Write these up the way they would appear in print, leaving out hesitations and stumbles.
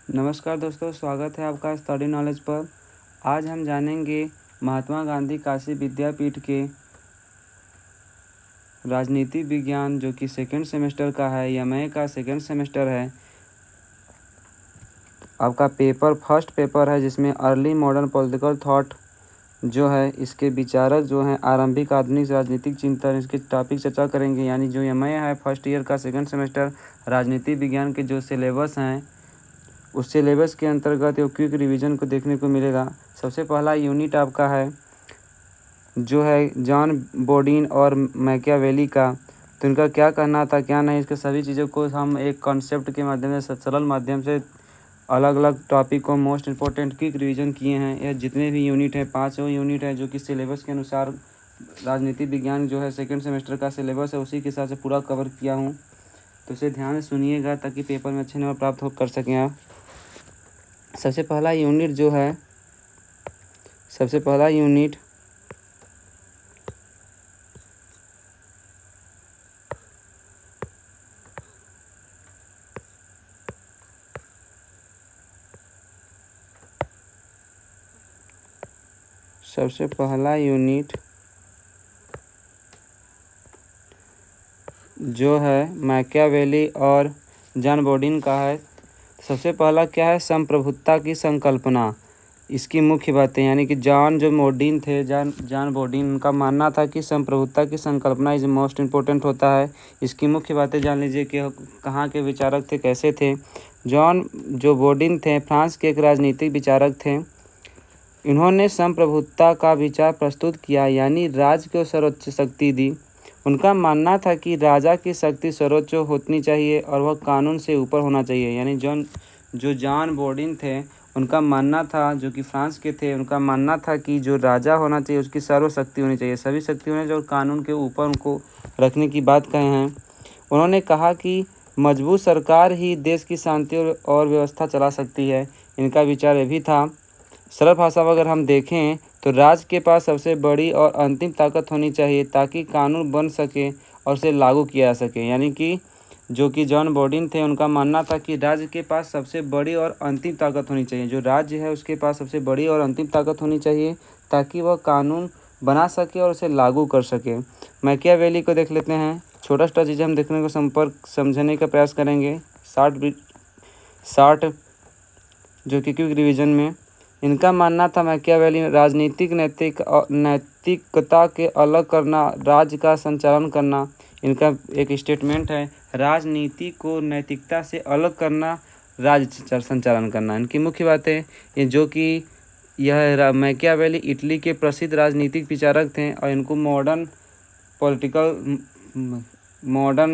नमस्कार दोस्तों, स्वागत है आपका स्टडी नॉलेज पर। आज हम जानेंगे महात्मा गांधी काशी विद्यापीठ के राजनीति विज्ञान जो कि सेकंड सेमेस्टर का है, एमए का सेकंड सेमेस्टर है। आपका पेपर फर्स्ट पेपर है जिसमें अर्ली मॉडर्न पॉलिटिकल थॉट जो है, इसके विचारक जो हैं आरंभिक आधुनिक राजनीतिक चिंतन, इसके टॉपिक चर्चा करेंगे। यानी जो एमए है फर्स्ट ईयर का सेकंड सेमेस्टर, राजनीति विज्ञान के जो सिलेबस हैं उस सिलेबस के अंतर्गत क्विक रिवीजन को देखने को मिलेगा। सबसे पहला यूनिट आपका है जो है जॉन बोडीन और मैकियावेली का। तो इनका क्या कहना था, क्या नहीं, इसके सभी चीज़ों को हम एक कॉन्सेप्ट के माध्यम से, सरल माध्यम से अलग अलग टॉपिक को मोस्ट इम्पोर्टेंट क्विक रिवीजन किए हैं। यह जितने भी यूनिट हैं, 5 यूनिट है जो कि सिलेबस के अनुसार राजनीति विज्ञान जो है सेकेंड सेमेस्टर का सिलेबस है उसी के हिसाब से पूरा कवर किया हूँ। तो इसे ध्यान से सुनिएगा ताकि पेपर में अच्छे नंबर प्राप्त कर सकें आप। सबसे पहला यूनिट जो है, सबसे पहला यूनिट सबसे पहला यूनिट जो है मैकियावेली और जॉन बोडीन का है। सबसे पहला क्या है, संप्रभुता की संकल्पना। इसकी मुख्य बातें, यानी कि जॉन बोडीन का मानना था कि संप्रभुता की संकल्पना इज मोस्ट इम्पोर्टेंट होता है। इसकी मुख्य बातें जान लीजिए कि कहाँ के विचारक थे, कैसे थे। जो बोडीन थे फ्रांस के एक राजनीतिक विचारक थे। इन्होंने संप्रभुता का विचार प्रस्तुत किया, यानी राज को सर्वोच्च शक्ति दी। उनका मानना था कि राजा की शक्ति सर्वोच्च होनी चाहिए और वह कानून से ऊपर होना चाहिए। यानी जॉन बोडीन थे, उनका मानना था, जो कि फ्रांस के थे, उनका मानना था कि जो राजा होना चाहिए उसकी सर्वशक्ति होनी चाहिए, सभी शक्ति होनी चाहिए और कानून के ऊपर उनको रखने की बात कहे हैं। उन्होंने कहा कि मजबूत सरकार ही देश की शांति और व्यवस्था चला सकती है। इनका विचार यह भी था। सरल भाषा में अगर हम देखें तो राज्य के पास सबसे बड़ी और अंतिम ताकत होनी चाहिए ताकि कानून बन सके और उसे लागू किया जा सके। यानी कि जो कि जॉन बोडीन थे, उनका मानना था कि राज्य के पास सबसे बड़ी और अंतिम ताकत होनी चाहिए, जो राज्य है उसके पास सबसे बड़ी और अंतिम ताकत होनी चाहिए ताकि वह कानून बना सके और उसे लागू कर सके। मैकियावेली को देख लेते हैं। छोटा छोटा चीज़ें हम देखने को समझने का प्रयास करेंगे शार्ट जो कि क्विक रिवीजन में। इनका मानना था मैकियावेली राजनीतिक नैतिकता के अलग करना, राज्य का संचालन करना। इनका एक स्टेटमेंट है, राजनीति को नैतिकता से अलग करना, राज्य संचालन करना। इनकी मुख्य बातें ये जो कि यह मैकियावेली इटली के प्रसिद्ध राजनीतिक विचारक थे और इनको मॉडर्न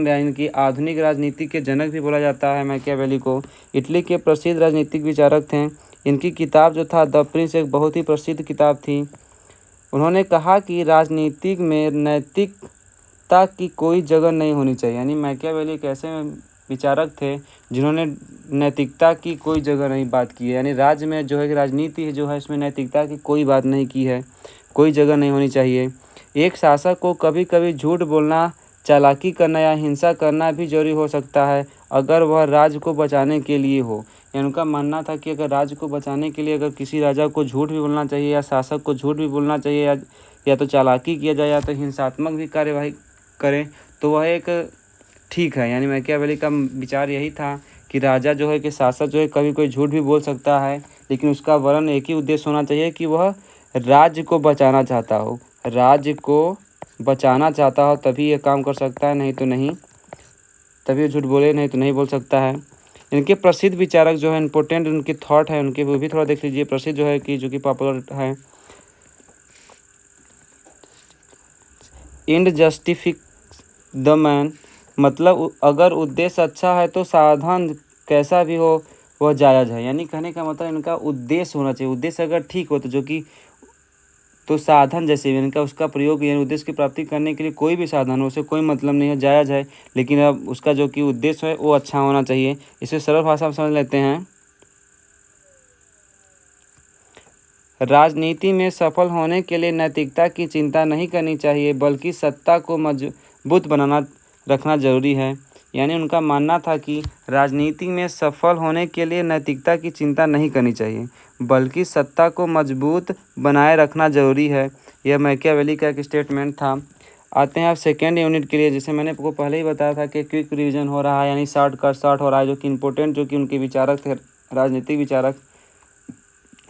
यानी कि आधुनिक राजनीति के जनक भी बोला जाता है। मैकियावेली को इटली के प्रसिद्ध राजनीतिक विचारक थे। इनकी किताब जो था द प्रिंस एक बहुत ही प्रसिद्ध किताब थी। उन्होंने कहा कि राजनीति में नैतिकता की कोई जगह नहीं होनी चाहिए। यानी मैकियावेली एक ऐसे विचारक थे जिन्होंने नैतिकता की कोई जगह नहीं बात की है। यानी राज्य में जो है कि राजनीति जो है इसमें नैतिकता की कोई बात नहीं की है, कोई जगह नहीं होनी चाहिए। एक शासक को कभी कभी झूठ बोलना, चालाकी करना या हिंसा करना भी जरूरी हो सकता है अगर वह राज्य को बचाने के लिए हो। यानी उनका मानना था कि अगर राज्य को बचाने के लिए अगर किसी राजा को झूठ भी बोलना चाहिए या शासक को झूठ भी बोलना चाहिए या तो चालाकी किया जाए या तो हिंसात्मक भी कार्यवाही करें तो वह एक ठीक है। यानी मैकियावेली का विचार यही था कि राजा जो है कि शासक जो है कभी कोई झूठ भी बोल सकता है, लेकिन उसका वरन एक ही उद्देश्य होना चाहिए कि वह राज्य को बचाना चाहता हो, राज्य को बचाना चाहता हो तभी ये काम कर सकता है, नहीं तो नहीं। तभी झूठ बोले, नहीं तो नहीं बोल सकता है। इनके प्रसिद्ध विचारक जो है, इम्पोर्टेंट उनके थॉट है उनके, वो भी थोड़ा देख लीजिए। प्रसिद्ध जो है कि जो कि पॉपुलर है, एंड जस्टिफिक द मैन। मतलब अगर उद्देश्य अच्छा है तो साधन कैसा भी हो वह जायज़ है। यानी कहने का मतलब इनका उद्देश्य होना चाहिए, उद्देश्य अगर ठीक हो तो जो कि तो साधन जैसे भी इनका उसका प्रयोग, यानी उद्देश्य की प्राप्ति करने के लिए कोई भी साधन हो उसे कोई मतलब नहीं है, जायज़ है, लेकिन अब उसका जो कि उद्देश्य है वो अच्छा होना चाहिए। इसे सरल भाषा में समझ लेते हैं। राजनीति में सफल होने के लिए नैतिकता की चिंता नहीं करनी चाहिए बल्कि सत्ता को मजबूत बनाना रखना जरूरी है। यानी उनका मानना था कि राजनीति में सफल होने के लिए नैतिकता की चिंता नहीं करनी चाहिए, बल्कि सत्ता को मजबूत बनाए रखना जरूरी है। यह मैकियावेली का एक स्टेटमेंट था। आते हैं आप सेकेंड यूनिट के लिए। जैसे मैंने आपको पहले ही बताया था कि क्विक रिवीजन हो रहा है, यानी शॉर्ट हो रहा है, जो कि इम्पोर्टेंट जो कि उनके विचारक थे, राजनीतिक विचारक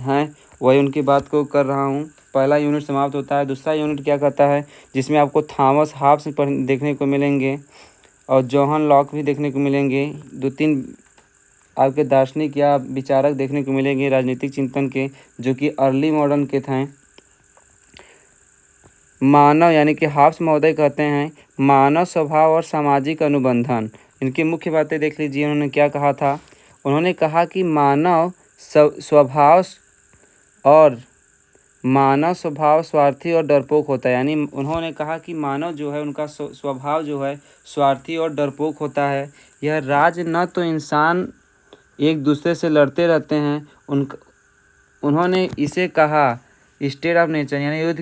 हैं, वही उनकी बात को कर रहा हूँ। पहला यूनिट समाप्त होता है। दूसरा यूनिट क्या कहता है, जिसमें आपको थॉमस हॉब्स देखने को मिलेंगे और जॉन लॉक भी देखने को मिलेंगे। 2-3 आपके दार्शनिक या विचारक देखने को मिलेंगे राजनीतिक चिंतन के, जो कि अर्ली मॉडर्न के थे। मानव यानी कि हॉब्स महोदय कहते हैं मानव स्वभाव और सामाजिक अनुबंधन। इनकी मुख्य बातें देख लीजिए, उन्होंने क्या कहा था। उन्होंने कहा कि मानव स्वभाव स्वार्थी और डरपोक होता है। यानी उन्होंने कहा कि मानव जो है उनका स्वभाव जो है स्वार्थी और डरपोक होता है। यह राज्य न तो इंसान एक दूसरे से लड़ते रहते हैं, उन्होंने इसे कहा स्टेट ऑफ नेचर, यानी युद्ध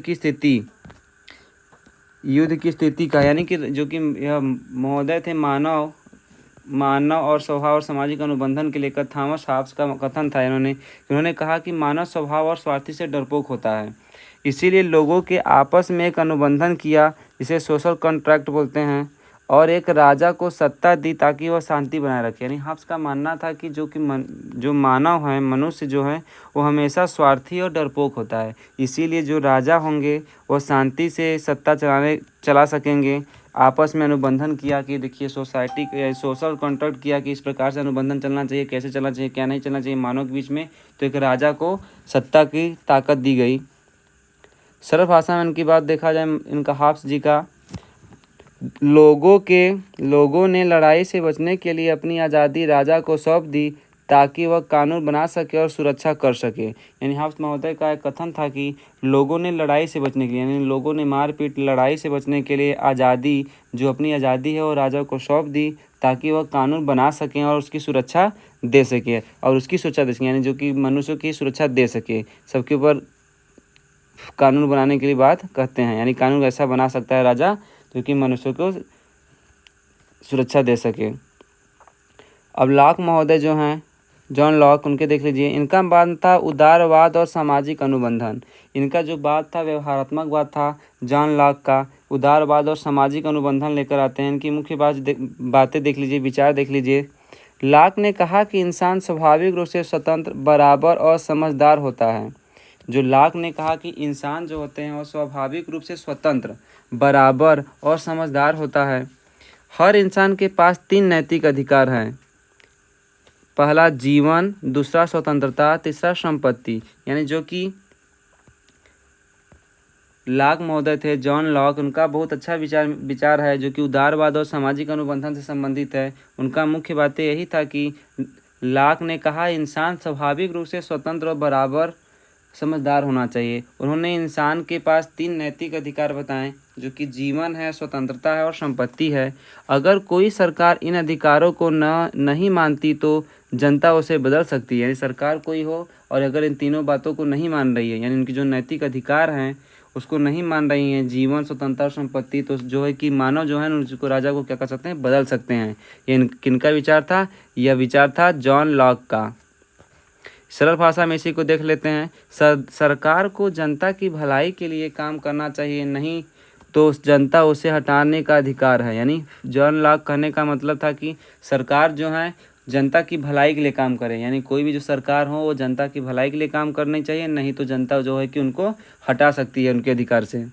की स्थिति का, यानी कि जो कि यह महोदय थे मानव और स्वभाव और सामाजिक अनुबंधन के लेकर थॉमस हॉब्स का कथन था। इन्होंने कहा कि मानव स्वभाव और स्वार्थी से डरपोक होता है, इसीलिए लोगों के आपस में एक अनुबंधन किया, जिसे सोशल कॉन्ट्रैक्ट बोलते हैं, और एक राजा को सत्ता दी ताकि वह शांति बनाए रखे। यानी हॉब्स का मानना था कि जो मानव है, मनुष्य जो है, वो हमेशा स्वार्थी और डरपोक होता है, इसीलिए जो राजा होंगे वो शांति से सत्ता चला सकेंगे। आपस में अनुबंधन किया कि देखिए सोशल कॉन्ट्रैक्ट किया कि इस प्रकार से अनुबंधन चलना चाहिए, कैसे चलना चाहिए, क्या नहीं चलना चाहिए मानव के बीच में। तो एक राजा को सत्ता की ताकत दी गई। सरल भाषा में इनकी बात देखा जाए, इनका हॉब्स जी का, लोगों ने लड़ाई से बचने के लिए अपनी आज़ादी राजा को सौंप दी ताकि वह कानून बना सके और सुरक्षा कर सके। यानी हॉब्स महोदय का एक कथन था कि लोगों ने लड़ाई से बचने के लिए, यानी लोगों ने मारपीट लड़ाई से बचने के लिए अपनी आज़ादी है वो राजा को सौंप दी ताकि वह कानून बना सकें और उसकी सुरक्षा दे सके, यानी जो कि मनुष्यों की सुरक्षा दे सके, सबके ऊपर कानून बनाने के लिए बात कहते हैं। यानी कानून ऐसा बना सकता है राजा जो कि मनुष्यों को सुरक्षा दे सके। अब लॉक महोदय जो हैं, जॉन लॉक, उनके देख लीजिए। इनका बात था उदारवाद और सामाजिक अनुबंधन। इनका जो बात था व्यवहारात्मक बात था। जॉन लॉक का उदारवाद और सामाजिक अनुबंधन लेकर आते हैं। इनकी मुख्य बातें देख लीजिए, विचार देख लीजिए। लॉक ने कहा कि इंसान स्वाभाविक रूप से स्वतंत्र, बराबर और समझदार होता है। जो लॉक ने कहा कि इंसान जो होते हैं वो स्वाभाविक रूप से स्वतंत्र, बराबर और समझदार होता है। हर इंसान के पास 3 नैतिक अधिकार हैं। पहला जीवन, दूसरा स्वतंत्रता, तीसरा संपत्ति। यानी जो कि लॉक महोदय थे, जॉन लॉक, उनका बहुत अच्छा विचार है जो कि उदारवाद और सामाजिक अनुबंधन से संबंधित है। उनका मुख्य बातें यही था कि लॉक ने कहा इंसान स्वाभाविक रूप से स्वतंत्र और बराबर समझदार होना चाहिए। उन्होंने इंसान के पास 3 नैतिक अधिकार बताएं, जो कि जीवन है, स्वतंत्रता है और संपत्ति है। अगर कोई सरकार इन अधिकारों को नहीं मानती तो जनता उसे बदल सकती है। यानी सरकार कोई हो और अगर इन तीनों बातों को नहीं मान रही है, यानी इनकी जो नैतिक अधिकार हैं उसको नहीं मान रही हैं, जीवन, स्वतंत्रता और संपत्ति, तो जो है कि मानव जो है उसको, राजा को क्या कर सकते हैं, बदल सकते हैं। ये किनका विचार था? यह विचार था जॉन लॉक का। सरल भाषा में इसी को देख लेते हैं। सरकार को जनता की भलाई के लिए काम करना चाहिए, नहीं तो जनता उसे हटाने का अधिकार है। यानी जॉन लॉक कहने का मतलब था कि सरकार जो है जनता की भलाई के लिए काम करे, यानी कोई भी जो सरकार हो वो जनता की भलाई के लिए काम करनी चाहिए, नहीं तो जनता जो है कि उनको हटा सकती है उनके अधिकार से।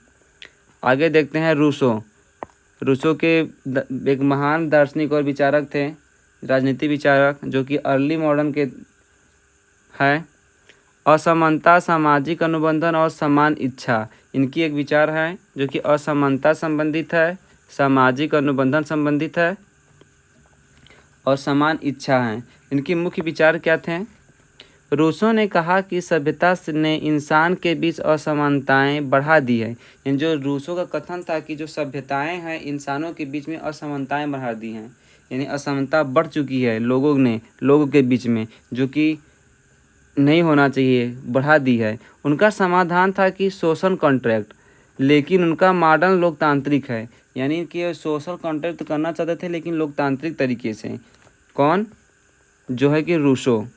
आगे देखते हैं रूसो के एक महान दार्शनिक और विचारक थे, राजनीति विचारक, जो कि अर्ली मॉडर्न के है। असमानता, सामाजिक अनुबंधन और समान इच्छा, इनकी एक विचार है जो कि असमानता संबंधित है, सामाजिक अनुबंधन संबंधित है और समान इच्छा है। इनकी मुख्य विचार क्या थे? रूसो ने कहा कि सभ्यता ने इंसान के बीच असमानताएं बढ़ा दी है। इन जो रूसो का कथन था कि जो सभ्यताएं हैं इंसानों के बीच में असमानताएं बढ़ा दी हैं, यानी असमानता बढ़ चुकी है लोगों के बीच में, जो कि नहीं होना चाहिए, बढ़ा दी है। उनका समाधान था कि सोशल कॉन्ट्रैक्ट, लेकिन उनका मॉडर्न लोकतांत्रिक है। यानी कि सोशल कॉन्ट्रैक्ट तो करना चाहते थे लेकिन लोकतांत्रिक तरीके से। कौन? जो है कि रूसो।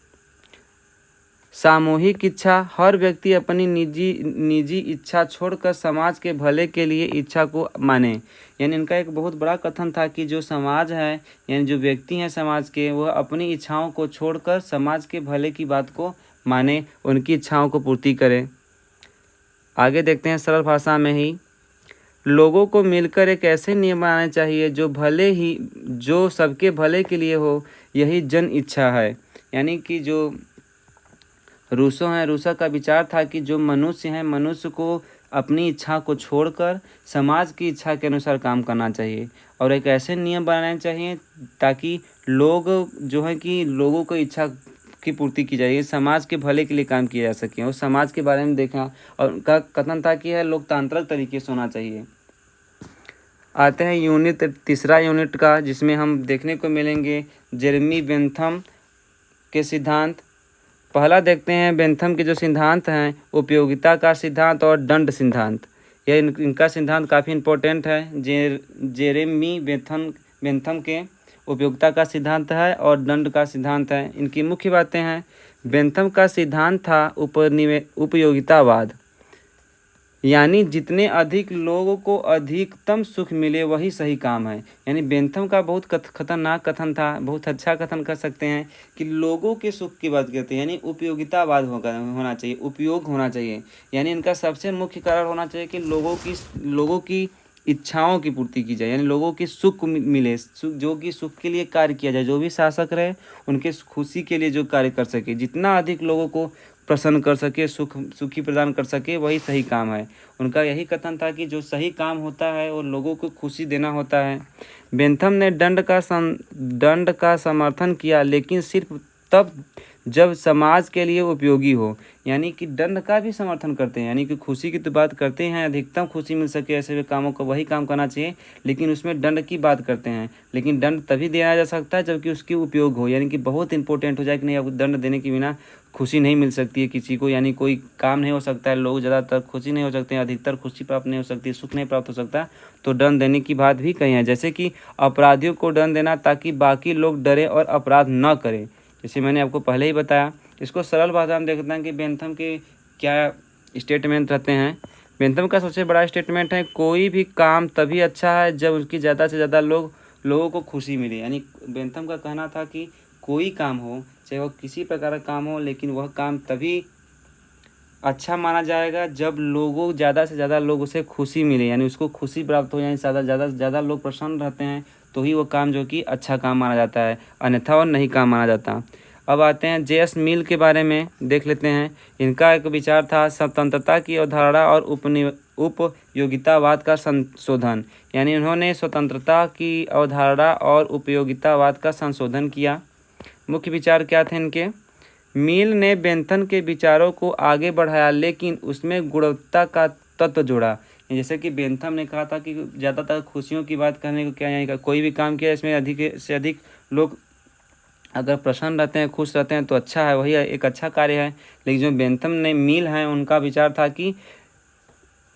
सामूहिक इच्छा, हर व्यक्ति अपनी निजी इच्छा छोड़कर समाज के भले के लिए इच्छा को माने। यानी इनका एक बहुत बड़ा कथन था कि जो समाज है यानी जो व्यक्ति हैं समाज के, वह अपनी इच्छाओं को छोड़कर समाज के भले की बात को माने, उनकी इच्छाओं को पूर्ति करें। आगे देखते हैं सरल भाषा में ही। लोगों को मिलकर एक ऐसे नियम बनाने चाहिए जो सबके भले के लिए हो, यही जन इच्छा है। यानी कि जो रूसो हैं, रूसो का विचार था कि जो मनुष्य हैं, मनुष्य को अपनी इच्छा को छोड़कर समाज की इच्छा के अनुसार काम करना चाहिए और एक ऐसे नियम बनाने चाहिए ताकि लोग जो है कि लोगों को इच्छा की पूर्ति की जाए, समाज के भले के लिए काम किया जा सके और समाज के बारे में देखा। और उनका कथन था कि यह लोकतांत्रिक तरीके से होना चाहिए। आते हैं यूनिट तीसरा यूनिट का, जिसमें हम देखने को मिलेंगे जेरेमी बेंथम के सिद्धांत। पहला देखते हैं बेंथम के जो सिद्धांत हैं, उपयोगिता का सिद्धांत और दंड सिद्धांत। यह इनका सिद्धांत काफ़ी इम्पोर्टेंट है। जेरेमी बेंथम के उपयोगिता का सिद्धांत है और दंड का सिद्धांत है। इनकी मुख्य बातें हैं। बेंथम का सिद्धांत था उपयोगितावाद, यानी जितने अधिक लोगों को अधिकतम सुख मिले वही सही काम है। यानी बेंथम का बहुत खतरनाक कथन था, बहुत अच्छा कथन कर सकते हैं कि लोगों के सुख की बात करते हैं, यानी उपयोगितावाद होना चाहिए, उपयोग होना चाहिए। यानी इनका सबसे मुख्य कारण होना चाहिए कि लोगों की इच्छाओं की पूर्ति की जाए, यानी लोगों की सुख मिले, जो कि सुख के लिए कार्य किया जाए। जो भी शासक रहे उनके खुशी के लिए जो कार्य कर सके, जितना अधिक लोगों को प्रसन्न कर सके, सुखी प्रदान कर सके, वही सही काम है। उनका यही कथन था कि जो सही काम होता है वो लोगों को खुशी देना होता है। बेंथम ने दंड का समर्थन किया, लेकिन सिर्फ तब जब समाज के लिए उपयोगी हो। यानी कि दंड का भी समर्थन करते हैं, यानी कि खुशी की तो बात करते हैं, अधिकतम खुशी मिल सके ऐसे कामों को वही काम करना चाहिए, लेकिन उसमें दंड की बात करते हैं। लेकिन दंड तभी दिया जा सकता है जबकि उसकी उपयोग हो, यानी कि बहुत इंपॉर्टेंट हो जाए कि नहीं, अब दंड देने के बिना खुशी नहीं मिल सकती है किसी को, यानी कोई काम नहीं हो सकता है, लोग ज़्यादातर खुशी नहीं हो सकते हैं, अधिकतर खुशी प्राप्त नहीं हो सकती, सुख नहीं प्राप्त हो सकता, तो दंड देने की बात भी कही है। जैसे कि अपराधियों को दंड देना ताकि बाकी लोग डरे और अपराध न करें, जैसे मैंने आपको पहले ही बताया। इसको सरल भाषा में देखते हैं कि बेंथम के क्या स्टेटमेंट रहते हैं। बेंथम का सबसे बड़ा स्टेटमेंट है, कोई भी काम तभी अच्छा है जब उसकी ज़्यादा से ज़्यादा लोगों को खुशी मिले। यानी बेंथम का कहना था कि कोई काम हो, चाहे वो किसी प्रकार का काम हो, लेकिन वह काम तभी अच्छा माना जाएगा जब ज़्यादा से ज़्यादा लोग उसे खुशी मिले, यानी उसको खुशी प्राप्त हो, यानी ज़्यादा से ज़्यादा लोग प्रसन्न रहते हैं तो ही वो काम जो कि अच्छा काम माना जाता है, अन्यथा वो नहीं काम माना जाता। अब आते हैं जे.एस. मिल के बारे में देख लेते हैं। इनका एक विचार था स्वतंत्रता की अवधारणा और उपयोगितावाद का संशोधन। यानी उन्होंने स्वतंत्रता की अवधारणा और उपयोगितावाद का संशोधन किया। मुख्य विचार क्या थे इनके? मिल ने बेंथम के विचारों को आगे बढ़ाया, लेकिन उसमें गुणवत्ता का तत्व जोड़ा। जैसे कि बेंथम ने कहा था कि ज़्यादातर खुशियों की बात करने को क्या आएगा, कोई भी काम किया इसमें अधिक से अधिक लोग अगर प्रसन्न रहते हैं, खुश रहते हैं तो अच्छा है, वही एक अच्छा कार्य है। लेकिन जो बेंथम ने मिल है उनका विचार था कि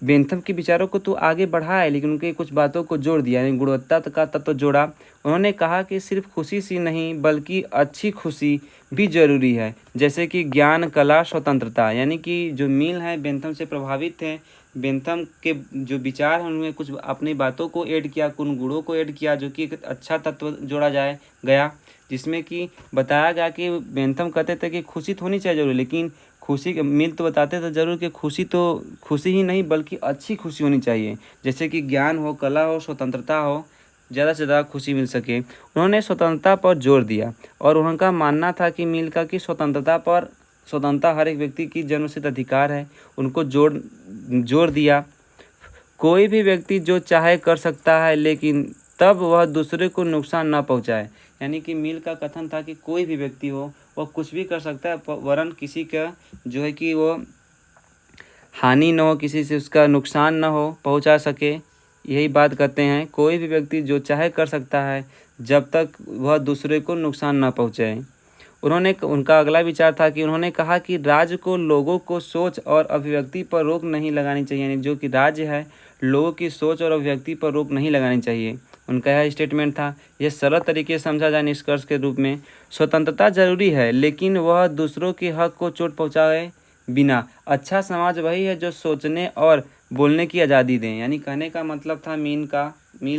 बेंथम के विचारों को तो आगे बढ़ाया लेकिन उनके कुछ बातों को जोड़ दिया, यानी गुणवत्ता का तत्व जोड़ा। उन्होंने कहा कि सिर्फ खुशी सी नहीं बल्कि अच्छी खुशी भी जरूरी है, जैसे कि ज्ञान, कला, स्वतंत्रता। यानी कि जो मिल है बेंथम से प्रभावित थे, बेंथम के जो विचार हैं उन्होंने कुछ अपनी बातों को ऐड किया, कुछ गुणों को ऐड किया, जो कि एक अच्छा तत्व जोड़ा गया, जिसमें कि बताया गया कि बेंथम कहते थे कि खुशी तो होनी चाहिए जरूर, लेकिन खुशी मिल तो बताते थे जरूर कि खुशी ही नहीं बल्कि अच्छी खुशी होनी चाहिए, जैसे कि ज्ञान हो, कला हो, स्वतंत्रता हो, ज़्यादा से ज़्यादा खुशी मिल सके। उन्होंने स्वतंत्रता पर जोर दिया और उनका मानना था कि मिल का कि स्वतंत्रता हर एक व्यक्ति की जन्मसिद्ध अधिकार है, उनको जोर दिया। कोई भी व्यक्ति जो चाहे कर सकता है, लेकिन तब वह दूसरे को नुकसान न पहुंचाए। यानी कि मिल का कथन था कि कोई भी व्यक्ति हो वह कुछ भी कर सकता है, वरन किसी का जो है कि वो हानि न हो, किसी से उसका नुकसान न हो पहुंचा सके, यही बात कहते हैं। कोई भी व्यक्ति जो चाहे कर सकता है जब तक वह दूसरे को नुकसान न पहुंचाए। उनका अगला विचार था कि उन्होंने कहा कि राज्य को लोगों को सोच और अभिव्यक्ति पर रोक नहीं लगानी चाहिए, यानी जो कि राज्य है लोगों की सोच और अभिव्यक्ति पर रोक नहीं लगानी चाहिए। उनका यह स्टेटमेंट था। यह सरल तरीके से समझा जाए निष्कर्ष के रूप में, स्वतंत्रता जरूरी है लेकिन वह दूसरों के हक को चोट पहुँचाए बिना। अच्छा समाज वही है जो सोचने और बोलने की आज़ादी दें। यानी कहने का मतलब था मील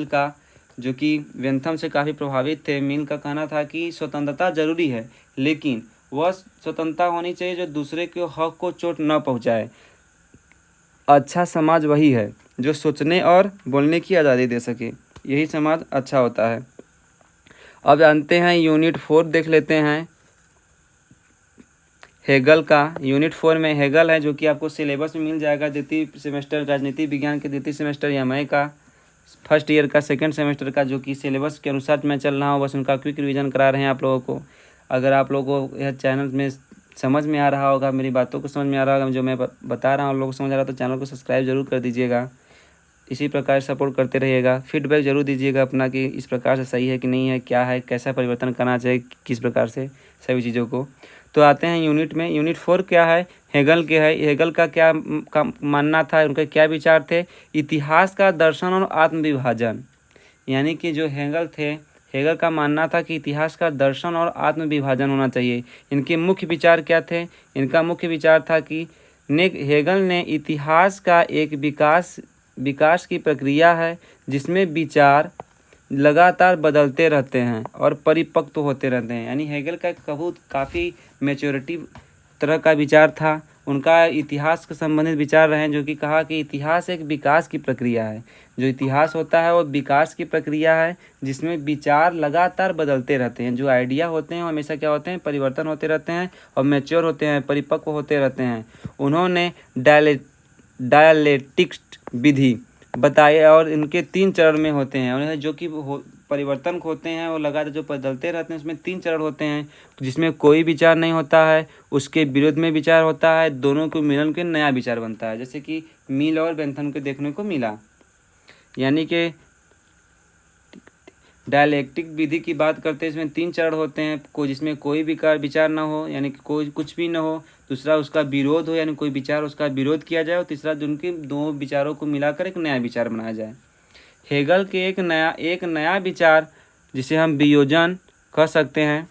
का जो कि वेंथम से काफ़ी प्रभावित थे। मील का कहना था कि स्वतंत्रता जरूरी है लेकिन वह स्वतंत्रता होनी चाहिए जो दूसरे के हक को चोट न पहुँचाए। अच्छा समाज वही है जो सोचने और बोलने की आज़ादी दे सके, यही समाज अच्छा होता है। अब जानते हैं यूनिट 4 देख लेते हैं हेगल का। यूनिट 4 में हेगल है जो कि आपको सिलेबस में मिल जाएगा द्वितीय सेमेस्टर राजनीति विज्ञान के द्वितीय सेमेस्टर या मई का फर्स्ट ईयर का सेकंड सेमेस्टर का, जो कि सिलेबस के अनुसार मैं चल रहा हूँ। बस उनका क्विक रिवीजन करा रहे हैं आप लोगों को। अगर आप लोगों को यह चैनल में समझ में आ रहा होगा, मेरी बातों को समझ में आ रहा होगा, जो मैं बता रहा हूँ आप लोगों को समझ आ रहा है, तो चैनल को सब्सक्राइब जरूर कर दीजिएगा। इसी प्रकार सपोर्ट करते रहिएगा। फीडबैक जरूर दीजिएगा अपना कि इस प्रकार से सही है कि नहीं है, क्या है, कैसा परिवर्तन करना चाहिए, किस प्रकार से सभी चीज़ों को। तो आते हैं यूनिट में। यूनिट 4 क्या है, हेगल के है। हेगल का क्या मानना था, उनके क्या विचार थे। इतिहास का दर्शन और आत्मविभाजन। यानी कि जो हेगल थे, हेगल का मानना था कि इतिहास का दर्शन और आत्मविभाजन होना चाहिए। इनके मुख्य विचार क्या थे, इनका मुख्य विचार था कि हेगल ने इतिहास का एक विकास की प्रक्रिया है जिसमें विचार लगातार बदलते रहते हैं और परिपक्व होते रहते हैं। यानी हेगल का काफ़ी मैच्योरिटी तरह का विचार था। उनका इतिहास से संबंधित विचार रहे जो कि कहा कि इतिहास एक विकास की प्रक्रिया है। जो इतिहास होता है वो विकास की प्रक्रिया है जिसमें विचार लगातार बदलते रहते हैं। जो आइडिया होते हैं वो हमेशा क्या होते हैं, परिवर्तन होते रहते हैं और मैच्योर होते हैं, परिपक्व होते रहते हैं। उन्होंने डायलेक्टिक्स विधि बताए और इनके 3 चरण में होते हैं। और जो कि परिवर्तन होते हैं वो लगातार जो बदलते रहते हैं, उसमें 3 चरण होते हैं जिसमें कोई विचार नहीं होता है, उसके विरोध में विचार होता है, दोनों को मिलन के नया विचार बनता है, जैसे कि मील और बेंथम को देखने को मिला। यानी कि डायलेक्टिक विधि की बात करते हैं, इसमें 3 चरण होते हैं, जिसमें कोई विचार ना हो, यानी कि कोई कुछ भी ना हो। दूसरा उसका विरोध हो, यानी कोई विचार उसका विरोध किया जाए। और तीसरा उनके 2 विचारों को मिलाकर एक नया विचार बनाया जाए। हेगल के एक नया विचार जिसे हम वियोजन कह सकते हैं,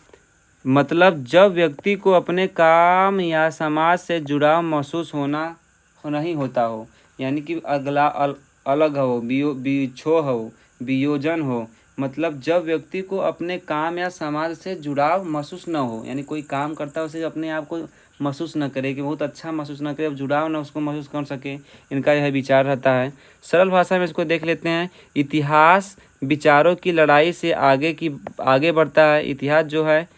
मतलब जब व्यक्ति को अपने काम या समाज से जुड़ाव महसूस होना ही होता हो, यानी कि अलग हो, वियोजन हो, मतलब जब व्यक्ति को अपने काम या समाज से जुड़ाव महसूस न हो, यानी कोई काम करता है उसे अपने आप को महसूस न करे कि बहुत अच्छा महसूस न करे, अब जुड़ाव न उसको महसूस कर सके, इनका यह विचार रहता है। सरल भाषा में इसको देख लेते हैं। इतिहास विचारों की लड़ाई से आगे बढ़ता है। इतिहास जो है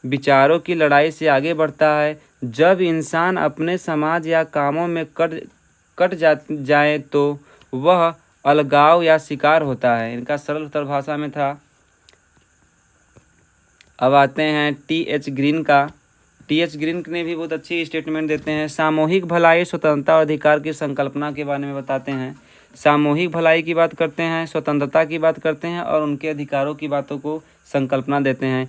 विचारों की लड़ाई से आगे बढ़ता है। जब इंसान अपने समाज या कामों में कट जाए तो वह अलगाव या शिकार होता है। इनका सरल भाषा में था। अब आते हैं टी.एच. ग्रीन का। टी.एच. ग्रीन ने भी बहुत अच्छी स्टेटमेंट देते हैं। सामूहिक भलाई, स्वतंत्रता और अधिकार की संकल्पना के बारे में बताते हैं। सामूहिक भलाई की बात करते हैं, स्वतंत्रता की बात करते हैं और उनके अधिकारों की बातों को संकल्पना देते हैं।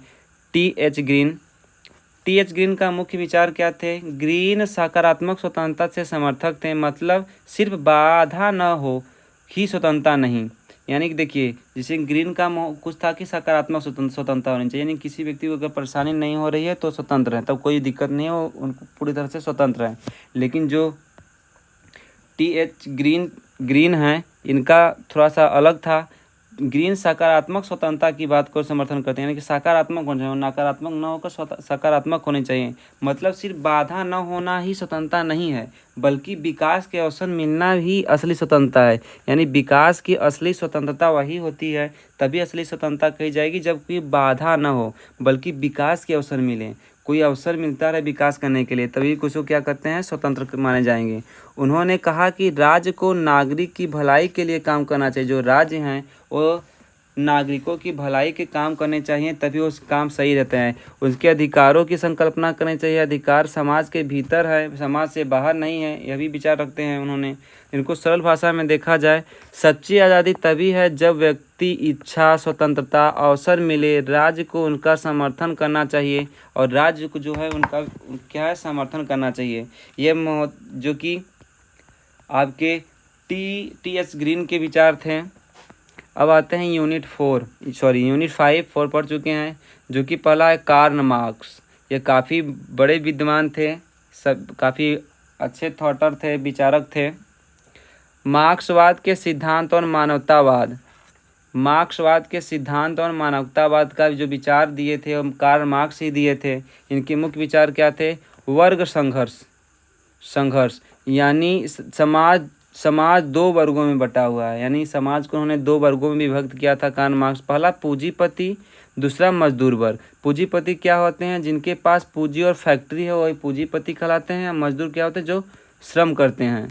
टी.एच. ग्रीन का मुख्य विचार क्या थे। ग्रीन सकारात्मक स्वतंत्रता से समर्थक थे, मतलब सिर्फ बाधा न हो ही स्वतंत्रता नहीं। यानी कि देखिए, जैसे ग्रीन का कुछ था कि सकारात्मक स्वतंत्रता होनी चाहिए, यानी किसी व्यक्ति को अगर परेशानी नहीं हो रही है तो स्वतंत्र है, तब कोई दिक्कत नहीं हो, उनको पूरी तरह से स्वतंत्र है। लेकिन जो टी.एच. ग्रीन है, इनका थोड़ा सा अलग था। ग्रीन सकारात्मक स्वतंत्रता की बात को समर्थन करते हैं, यानी कि सकारात्मक होना चाहिए, नकारात्मक न होकर सकारात्मक होनी चाहिए। मतलब सिर्फ बाधा न होना ही स्वतंत्रता नहीं है, बल्कि विकास के अवसर मिलना ही असली स्वतंत्रता है। यानी विकास की असली स्वतंत्रता वही होती है, तभी असली स्वतंत्रता कही जाएगी जब कोई बाधा न हो, बल्कि विकास के अवसर मिले। कोई अवसर मिलता रहे विकास करने के लिए, तभी कुछ क्या करते हैं, स्वतंत्र माने जाएंगे। उन्होंने कहा कि राज्य को नागरिक की भलाई के लिए काम करना चाहिए। जो राज्य हैं वो नागरिकों की भलाई के काम करने चाहिए, तभी उस काम सही रहते हैं। उसके अधिकारों की संकल्पना करनी चाहिए। अधिकार समाज के भीतर है, समाज से बाहर नहीं है, यह भी विचार रखते हैं उन्होंने। इनको सरल भाषा में देखा जाए, सच्ची आज़ादी तभी है जब व्यक्ति इच्छा, स्वतंत्रता, अवसर मिले, राज्य को उनका समर्थन करना चाहिए और राज्य को जो है उनका क्या है, समर्थन करना चाहिए। ये जो कि आपके टी एस ग्रीन के विचार थे। अब आते हैं यूनिट 5 4 पढ़ चुके हैं, जो कि पहला है कार्ल मार्क्स। ये काफ़ी बड़े विद्वान थे, सब काफ़ी अच्छे थॉटर थे, विचारक थे। मार्क्सवाद के सिद्धांत और मानवतावाद। मार्क्सवाद के सिद्धांत और मानवतावाद का जो विचार दिए थे वो कार्ल मार्क्स ही दिए थे। इनके मुख्य विचार क्या थे? वर्ग संघर्ष यानी समाज दो वर्गों में बटा हुआ है, यानी समाज को उन्होंने दो वर्गों में विभक्त किया था कार्ल मार्क्स। पहला पूंजीपति, दूसरा मजदूर वर्ग। पूंजीपति क्या होते हैं? जिनके पास पूंजी और फैक्ट्री है वही पूंजीपति कहलाते हैं। मजदूर क्या होते हैं? जो श्रम करते हैं।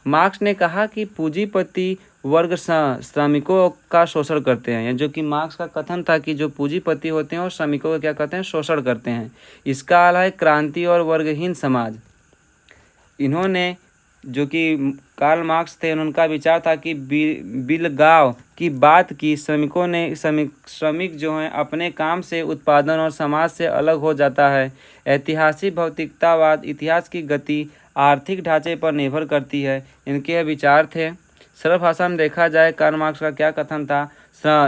मार्क्स ने कहा कि पूंजीपति वर्ग श्रमिकों का शोषण करते हैं, जो कि मार्क्स का कथन था कि जो पूंजीपति होते हैं और श्रमिकों का क्या करते हैं? शोषण करते हैं। इसका आला है क्रांति और वर्गहीन समाज। इन्होंने, जो कि कार्ल मार्क्स थे, उनका विचार था कि बिलगाव की बात की श्रमिक जो हैं अपने काम से, उत्पादन और समाज से अलग हो जाता है। ऐतिहासिक भौतिकतावाद, इतिहास की गति आर्थिक ढांचे पर निर्भर करती है। इनके यह विचार थे। सरल भाषा में देखा जाए कार्ल मार्क्स का क्या कथन था?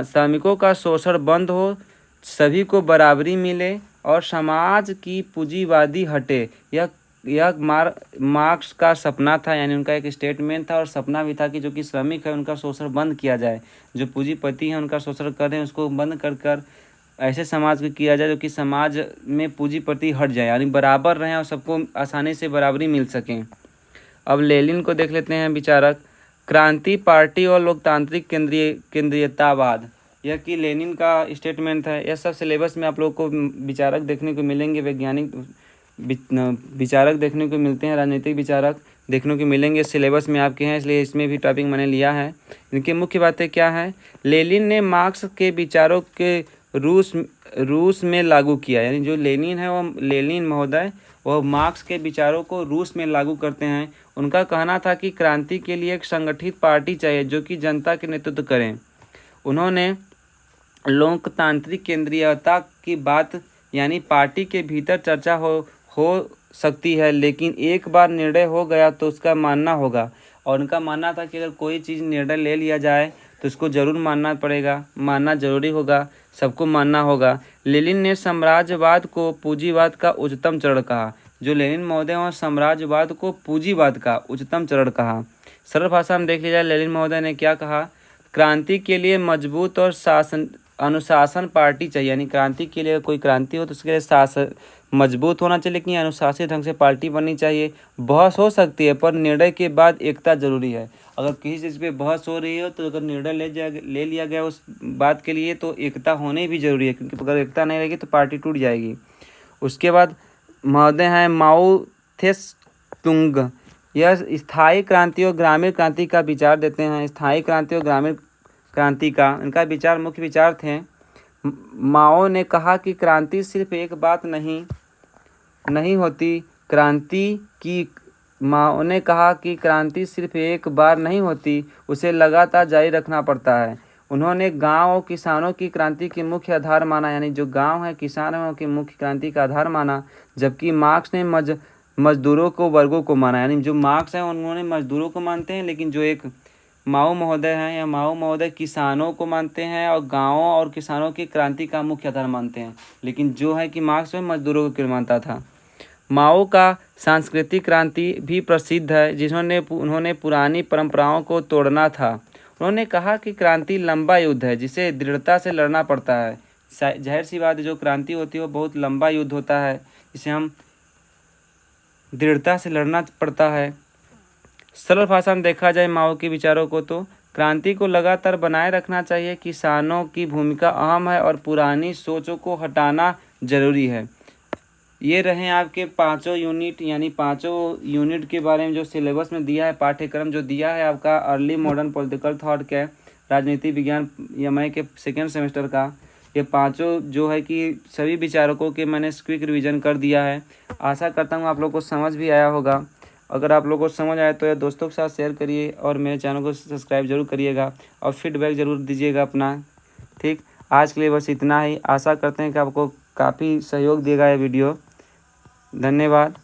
श्रमिकों का शोषण बंद हो, सभी को बराबरी मिले और समाज की पूंजीवादी हटे। यह मार्क्स का सपना था, यानी उनका एक स्टेटमेंट था और सपना भी था कि जो कि श्रमिक है उनका शोषण बंद किया जाए, जो पूंजीपति हैं उनका शोषण कर रहे हैं उसको बंद कर ऐसे समाज को किया जाए जो कि समाज में पूंजीपति हट जाए, यानी बराबर रहें और सबको आसानी से बराबरी मिल सकें। अब लेनिन को देख लेते हैं विचारक। क्रांति पार्टी और लोकतांत्रिक केंद्रीयतावाद, यह कि लेनिन का स्टेटमेंट है। यह सब सिलेबस में आप लोग को विचारक देखने को मिलेंगे, वैज्ञानिक विचारक देखने को मिलते हैं, राजनीतिक विचारक देखने को मिलेंगे, सिलेबस में आपके हैं, इसलिए इसमें भी टॉपिक मैंने लिया है। इनकी मुख्य बातें क्या हैं? लेनिन ने मार्क्स के विचारों के रूस में लागू किया, यानी जो लेनिन है वो लेनिन महोदय वह मार्क्स के विचारों को रूस में लागू करते हैं। उनका कहना था कि क्रांति के लिए एक संगठित पार्टी चाहिए जो कि जनता के नेतृत्व करें। उन्होंने लोकतांत्रिक केंद्रीयता की बात, यानी पार्टी के भीतर चर्चा हो सकती है लेकिन एक बार निर्णय हो गया तो उसका मानना होगा। और उनका मानना था कि अगर कोई चीज़ निर्णय ले लिया जाए तो उसको ज़रूर मानना पड़ेगा, मानना जरूरी होगा, सबको मानना होगा। लेनिन ने साम्राज्यवाद को पूंजीवाद का उच्चतम चरण कहा। जो लेनिन महोदय और साम्राज्यवाद को पूंजीवाद का उच्चतम चरण कहा। सरल भाषा में देख लिया जाए लेनिन महोदय ने क्या कहा? क्रांति के लिए मजबूत और अनुशासन पार्टी चाहिए, यानी क्रांति के लिए कोई क्रांति हो तो उसके लिए शासन मजबूत होना चाहिए, लेकिन अनुशासित ढंग से पार्टी बननी चाहिए। बहस हो सकती है पर निर्णय के बाद एकता जरूरी है। अगर किसी चीज़ पे बहस हो रही हो तो अगर निर्णय ले लिया गया उस बात के लिए तो एकता होनी भी जरूरी है, क्योंकि अगर एकता नहीं रहेगी तो पार्टी टूट जाएगी। उसके बाद महोदय हैं माओ त्से तुंग। यह स्थायी क्रांति और ग्रामीण क्रांति का विचार देते हैं। स्थायी क्रांति और ग्रामीण क्रांति का इनका विचार, मुख्य विचार थे। माओ ने कहा कि क्रांति सिर्फ एक बात नहीं होती, माओ ने कहा कि क्रांति सिर्फ एक बार नहीं होती, उसे लगातार जारी रखना पड़ता है। उन्होंने गांव और किसानों की क्रांति के मुख्य आधार माना, यानी जो गांव है, किसान है, उनकी मुख्य क्रांति का आधार माना। जबकि मार्क्स ने मजदूरों को, वर्गों को माना, यानी जो मार्क्स हैं उन्होंने मजदूरों को मानते हैं, लेकिन जो एक माओ महोदय हैं या माओ महोदय किसानों को मानते हैं और गाँवों और किसानों की क्रांति का मुख्य आधार मानते हैं। लेकिन जो है कि मार्क्स में मजदूरों को मानता था। माओ का सांस्कृतिक क्रांति भी प्रसिद्ध है, उन्होंने पुरानी परंपराओं को तोड़ना था। उन्होंने कहा कि क्रांति लंबा युद्ध है जिसे दृढ़ता से लड़ना पड़ता है। जाहिर सी बात है, जो क्रांति होती है वो बहुत लंबा युद्ध होता है, जिसे हम दृढ़ता से लड़ना पड़ता है। सरल भाषा में देखा जाए माओ के विचारों को तो क्रांति को लगातार बनाए रखना चाहिए, किसानों की भूमिका अहम है और पुरानी सोचों को हटाना जरूरी है। ये रहे आपके पाँचों यूनिट, यानी पाँचों यूनिट के बारे में जो सिलेबस में दिया है, पाठ्यक्रम जो दिया है आपका अर्ली मॉडर्न पॉलिटिकल थॉट के राजनीति विज्ञान EMI के सेकेंड सेमेस्टर का। ये पाँचों जो है कि सभी विचारकों के मैंने क्विक रिवीजन कर दिया है। आशा करता हूँ आप लोग को समझ भी आया होगा। अगर आप लोगों को समझ आए तो ये दोस्तों के साथ शेयर करिए और मेरे चैनल को सब्सक्राइब जरूर करिएगा और फीडबैक ज़रूर दीजिएगा अपना। ठीक, आज के लिए बस इतना ही। आशा करते हैं कि आपको काफ़ी सहयोग देगा ये वीडियो। धन्यवाद।